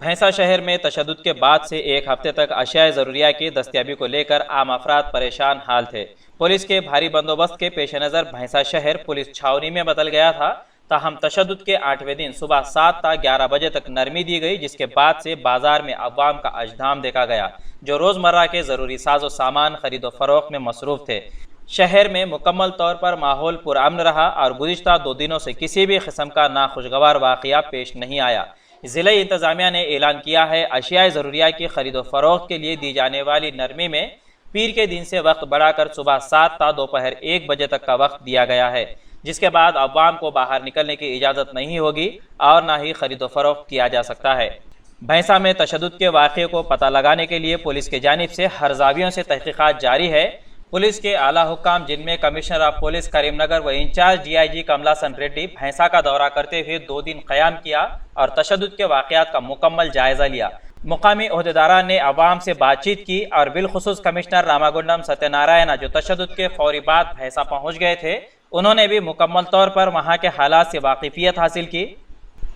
भैंसा शहर में तशद्दुद के बाद से एक हफ्ते तक अशिया ज़रूरिया की दस्तयाबी को लेकर आम अफराद परेशान हाल थे। पुलिस के भारी बंदोबस्त के पेश नज़र भैंसा शहर पुलिस छावनी में बदल गया था। ताहम तशद्दुद के 8वें दिन सुबह 7 ता 11 बजे तक नरमी दी गई, जिसके बाद से बाजार में अवाम का अजदाम देखा गया जो रोज़मर्रा के ज़रूरी साजो सामान खरीदो फरोख्त में मसरूफ़ थे। शहर में मुकम्मल तौर पर माहौल पुरअमन रहा और गुज़िश्ता 2 दिनों से किसी भी किस्म का नाखुशगवार वाक़या पेश नहीं आया। ज़िला इंतज़ामिया ने ऐलान किया है अशिया ज़रूरिया की खरीदो फरोख्त के लिए दी जाने वाली नरमी में पीर के दिन से वक्त बढ़ाकर सुबह 7 ता दोपहर 1 बजे तक का वक्त दिया गया है, जिसके बाद अवाम को बाहर निकलने की इजाज़त नहीं होगी और ना ही खरीदो फरोख्त किया जा सकता है। भैंसा में तशद्दुद के वाक़े को पता लगाने के लिए पुलिस की जानिब से हर ज़ावियों से तहक़ीक़ात जारी है। पुलिस के आला हुक्काम जिनमें कमिश्नर ऑफ पुलिस करीमनगर व इंचार्ज DIG कमलासन रेड्डी भैंसा का दौरा करते हुए 2 दिन क़याम किया और तशद्दुद के वाक़यात का मुकम्मल जायज़ा लिया। मुकामी अहदेदारान ने अवाम से बातचीत की और बिलखुसूस कमिश्नर रामागुंडम सत्यनारायण जो तशद्दुद के फौरी बाद भैंसा पहुँच गए थे, उन्होंने भी मुकम्मल तौर पर वहाँ के हालात से वाकिफियत हासिल की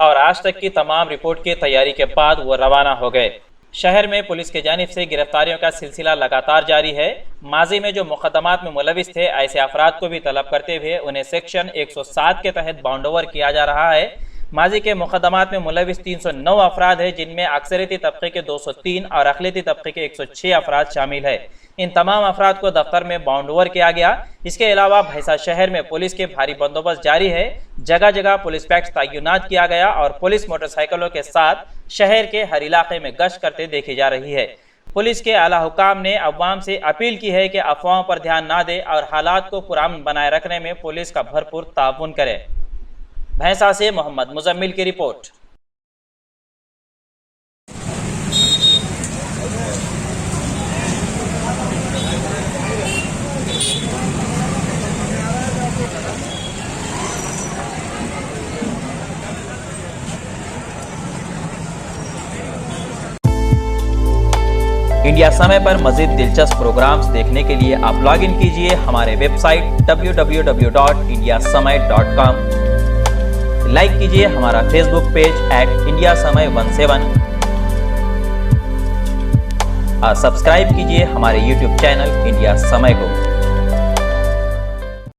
और आज तक की तमाम रिपोर्ट की तैयारी के बाद वो रवाना हो गए। शहर में पुलिस की जानिब से गिरफ्तारियों का सिलसिला लगातार जारी है। माजी में जो मुकदमात में मुलविस थे ऐसे अफराद को भी तलब करते हुए उन्हें सेक्शन 107 के तहत बाउंड ओवर किया जा रहा है। माजी के मुकदमात में मुलविस 309 अफराद है, जिनमें अक्सरियती तबके के 203 और अक़लियती तबके के 106 अफराद शामिल है। इन तमाम अफराद को दफ्तर में बाउंड ओवर किया गया। इसके अलावा भैंसा शहर में पुलिस के भारी बंदोबस्त जारी है। जगह जगह पुलिस पैक्स तैनात किया गया और पुलिस मोटरसाइकिलों के साथ शहर के हर इलाके में गश्त करते देखी जा रही है। पुलिस के आला हुकाम ने अवाम से अपील की है कि अफवाहों पर ध्यान ना दे और हालात को पुरअमन बनाए रखने में पुलिस का भरपूर ताउन करे। भैंसा से मोहम्मद मुजम्मिल की रिपोर्ट। इंडिया समय पर मज़ीद दिलचस्प प्रोग्राम्स देखने के लिए आप लॉग इन कीजिए हमारे वेबसाइट www.indiasamay.com। लाइक कीजिए हमारा फेसबुक पेज @indiasamay17 और सब्सक्राइब कीजिए हमारे यूट्यूब चैनल इंडिया समय को।